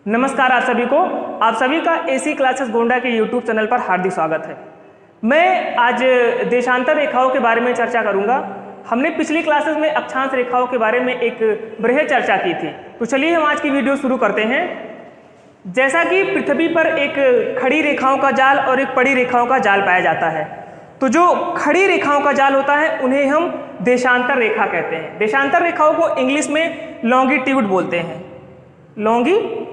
नमस्कार आप सभी का एसी क्लासेस गोंडा के यूट्यूब चैनल पर हार्दिक स्वागत है। मैं आज देशांतर रेखाओं के बारे में चर्चा करूंगा। हमने पिछली क्लासेस में अक्षांश रेखाओं के बारे में एक बृहद चर्चा की थी, तो चलिए हम आज की वीडियो शुरू करते हैं। जैसा कि पृथ्वी पर एक खड़ी रेखाओं का जाल और एक पड़ी रेखाओं का जाल पाया जाता है, तो जो खड़ी रेखाओं का जाल होता है उन्हें हम देशांतर रेखा कहते हैं। देशांतर रेखाओं को इंग्लिश में लॉन्गिट्यूड बोलते हैं, लॉन्गिट्यूड।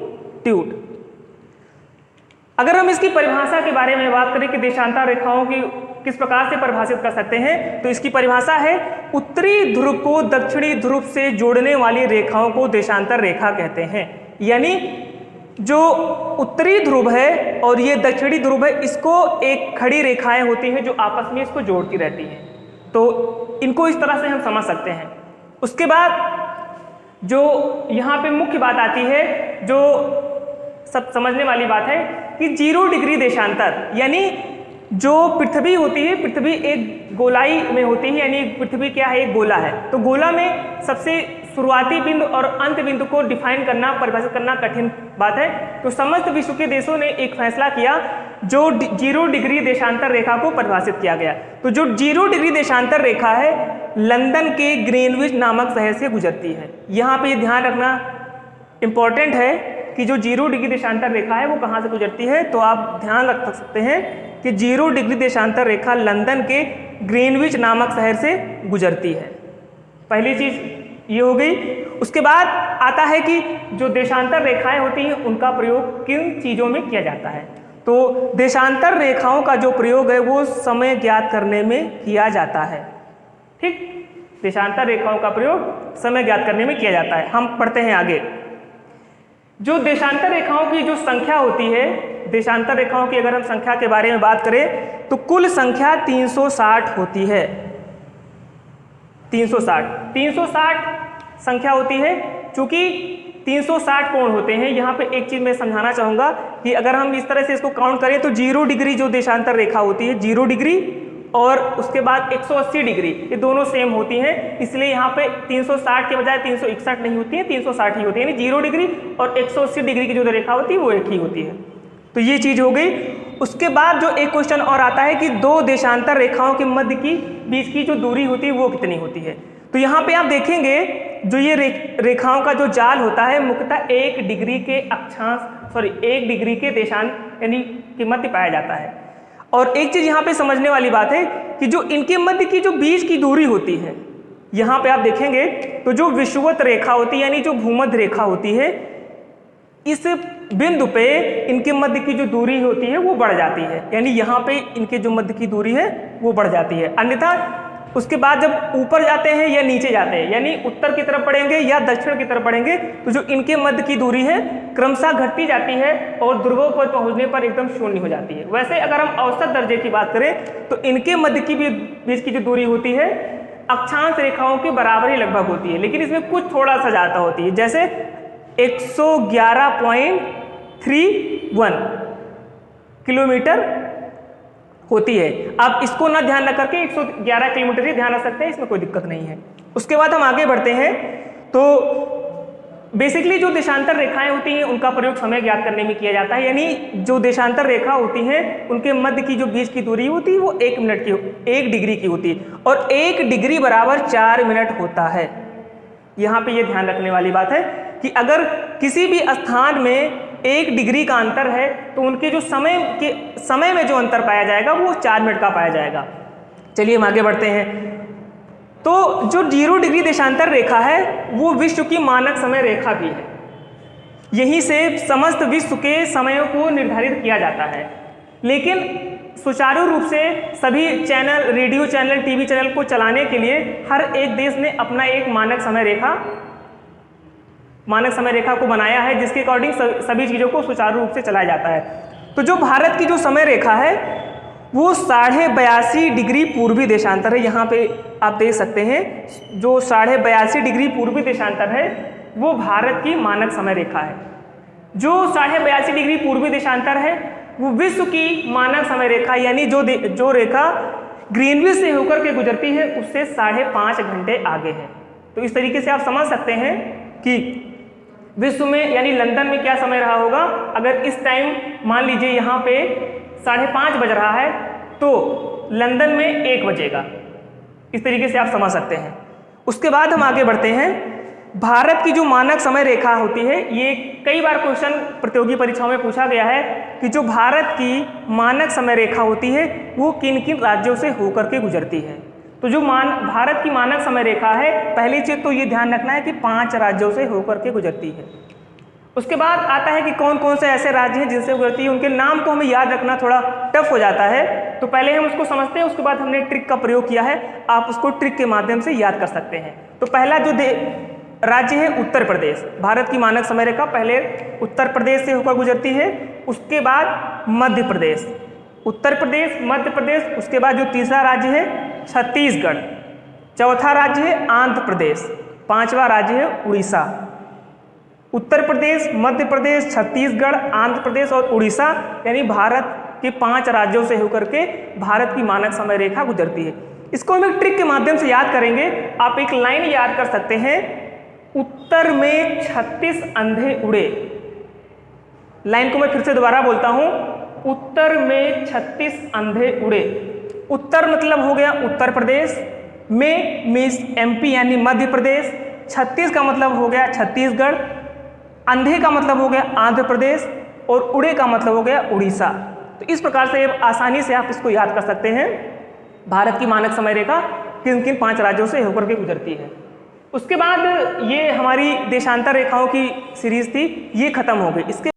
अगर हम इसकी परिभाषा के बारे में बात करें कि देशांतर रेखाओं की किस प्रकार से परिभाषित कर सकते हैं, तो इसकी परिभाषा है उत्तरी ध्रुव को दक्षिणी ध्रुव से जोड़ने वाली रेखाओं को देशांतर रेखा कहते हैं। यानी जो उत्तरी ध्रुव है और ये दक्षिणी ध्रुव है, इसको एक खड़ी रेखाएं होती हैं जो आपस में इसको जोड़ती रहती हैं, तो इनको इस तरह से हम समझ सकते हैं। उसके बाद जो यहाँ पे मुख्य बात आती है, जो सब समझने वाली बात है कि 0 डिग्री देशांतर, यानी जो पृथ्वी होती है, पृथ्वी एक गोलाई में होती है, यानी पृथ्वी क्या है, एक गोला है। तो गोला में सबसे शुरुआती बिंदु और अंत बिंदु को डिफाइन करना, परिभाषित करना कठिन बात है। तो समस्त विश्व के देशों ने एक फैसला किया, जो 0 डिग्री देशांतर रेखा को परिभाषित किया गया। तो जो 0 डिग्री देशांतर रेखा है, लंदन के ग्रीनविच नामक शहर से गुजरती है। यहाँ पे ध्यान रखना इंपॉर्टेंट है कि जो 0 डिग्री देशांतर रेखा है वो कहाँ से गुजरती है। तो आप ध्यान रख सकते हैं कि 0 डिग्री देशांतर रेखा लंदन के ग्रीनविच नामक शहर से गुजरती है। पहली चीज ये हो गई। उसके बाद आता है कि जो देशांतर रेखाएं होती हैं उनका प्रयोग किन चीज़ों में किया जाता है। तो देशांतर रेखाओं का जो प्रयोग है वो समय ज्ञात करने में किया जाता है। ठीक, देशांतर रेखाओं का प्रयोग समय ज्ञात करने में किया जाता है। हम पढ़ते हैं आगे। जो देशांतर रेखाओं की जो संख्या होती है, देशांतर रेखाओं की अगर हम संख्या के बारे में बात करें तो कुल संख्या 360 होती है। 360 संख्या होती है। चूंकि 360 कोण होते हैं, यहाँ पे एक चीज मैं समझाना चाहूंगा कि अगर हम इस तरह से इसको काउंट करें तो 0 डिग्री जो देशांतर रेखा होती है, 0 डिग्री और उसके बाद 180 डिग्री, ये दोनों सेम होती हैं। इसलिए यहाँ पे 360 के बजाय 361 नहीं होती है, 360 ही होती है। यानी 0 डिग्री और 180 डिग्री की जो रेखा होती है वो एक ही होती है। तो ये चीज हो गई। उसके बाद जो एक क्वेश्चन और आता है कि दो देशांतर रेखाओं के मध्य की बीच की जो दूरी होती है वो कितनी होती है। तो यहाँ पे आप देखेंगे जो ये रेखाओं का जो जाल होता है मुख्यतः 1 डिग्री के अक्षांश 1 डिग्री के देशांत यानी के मध्य पाया जाता है। और एक चीज यहाँ पे समझने वाली बात है कि जो इनके मध्य की जो बीच की दूरी होती है, यहाँ पे आप देखेंगे तो जो विषुवत रेखा होती है यानी जो भूमध्य रेखा होती है, इस बिंदु पे इनके मध्य की जो दूरी होती है वो बढ़ जाती है। यानी यहाँ पे इनके जो मध्य की दूरी है वो बढ़ जाती है। अन्यथा उसके बाद जब ऊपर जाते हैं या नीचे जाते हैं, यानी उत्तर की तरफ बढ़ेंगे या दक्षिण की तरफ बढ़ेंगे, तो जो इनके मध्य की दूरी है क्रमशः घटती जाती है और ध्रुवों पर पहुंचने पर एकदम शून्य हो जाती है। वैसे अगर हम औसत दर्जे की बात करें तो इनके मध्य की बीच की जो दूरी होती है अक्षांश रेखाओं के बराबर ही लगभग होती है, लेकिन इसमें कुछ थोड़ा सा ज्यादा होती है। जैसे 111.31 किलोमीटर होती है। आप इसको ना ध्यान रख करके 111 किलोमीटर ही ध्यान रख सकते हैं, इसमें कोई दिक्कत नहीं है। उसके बाद हम आगे बढ़ते हैं। तो बेसिकली जो देशांतर रेखाएं होती हैं उनका प्रयोग समय ज्ञात करने में किया जाता है। यानी जो देशांतर रेखा होती हैं उनके मध्य की जो बीच की दूरी होती है वो 1 मिनट की 1 डिग्री की होती है और 1 डिग्री बराबर 4 मिनट होता है। यहाँ पे ये ध्यान रखने वाली बात है कि अगर किसी भी स्थान में 1 डिग्री का अंतर है तो उनके जो समय में जो अंतर पाया जाएगा वो 4 मिनट का पाया जाएगा। चलिए हम आगे बढ़ते हैं। तो जो 0 डिग्री देशांतर रेखा है वो विश्व की मानक समय रेखा भी है। यहीं से समस्त विश्व के समयों को निर्धारित किया जाता है। लेकिन सुचारू रूप से सभी channel, radio channel, TV channel को चलाने के लिए हर एक देश ने अपना एक मानक समय रेखा को बनाया है, जिसके अकॉर्डिंग सभी चीज़ों को सुचारू रूप से चलाया जाता है। तो जो भारत की जो समय रेखा है वो 82.5 डिग्री पूर्वी देशांतर है। यहाँ पे आप देख सकते हैं जो 82.5 डिग्री पूर्वी देशांतर है वो भारत की मानक समय रेखा है। जो 82.5 डिग्री पूर्वी देशांतर है वो विश्व की मानक समय रेखा, यानी जो रेखा ग्रीनविच से होकर के गुजरती है उससे 5.5 घंटे आगे है। तो इस तरीके से आप समझ सकते हैं कि विश्व में यानी लंदन में क्या समय रहा होगा? अगर इस टाइम मान लीजिए यहाँ पे 5:30 बज रहा है तो लंदन में 1 बजेगा। इस तरीके से आप समझ सकते हैं। उसके बाद हम आगे बढ़ते हैं। भारत की जो मानक समय रेखा होती है, ये कई बार क्वेश्चन प्रतियोगी परीक्षाओं में पूछा गया है कि जो भारत की मानक समय रेखा होती है वो किन किन राज्यों से होकर के गुजरती है। तो जो भारत की मानक समय रेखा है, पहली चीज तो ये ध्यान रखना है कि 5 राज्यों से होकर के गुजरती है। उसके बाद आता है कि कौन कौन से ऐसे राज्य हैं जिनसे गुजरती है, उनके नाम को हमें याद रखना थोड़ा टफ हो जाता है। तो पहले हम उसको समझते हैं, उसके बाद हमने ट्रिक का प्रयोग किया है, आप उसको ट्रिक के माध्यम से याद कर सकते हैं। तो पहला जो राज्य है उत्तर प्रदेश। भारत की मानक समय रेखा पहले उत्तर प्रदेश से होकर गुजरती है, उसके बाद मध्य प्रदेश, उत्तर प्रदेश, मध्य प्रदेश, उसके बाद जो तीसरा राज्य है छत्तीसगढ़, चौथा राज्य है आंध्र प्रदेश, पांचवा राज्य है उड़ीसा। उत्तर प्रदेश, मध्य प्रदेश, छत्तीसगढ़, आंध्र प्रदेश और उड़ीसा यानी भारत के 5 राज्यों से होकर के भारत की मानक समय रेखा गुजरती है। इसको हम एक ट्रिक के माध्यम से याद करेंगे। आप एक लाइन याद कर सकते हैं, उत्तर में 36 अंधे उड़े। लाइन को मैं फिर से दोबारा बोलता हूं, उत्तर में 36 अंधे उड़े। उत्तर मतलब हो गया उत्तर प्रदेश, में मीन्स एमपी यानी मध्य प्रदेश, 36 का मतलब हो गया छत्तीसगढ़, अंधे का मतलब हो गया आंध्र प्रदेश और उड़े का मतलब हो गया उड़ीसा। तो इस प्रकार से आसानी से आप इसको याद कर सकते हैं, भारत की मानक समय रेखा किन किन 5 राज्यों से होकर के गुजरती है। उसके बाद ये हमारी देशांतर रेखाओं की सीरीज थी, ये खत्म हो गई। इसके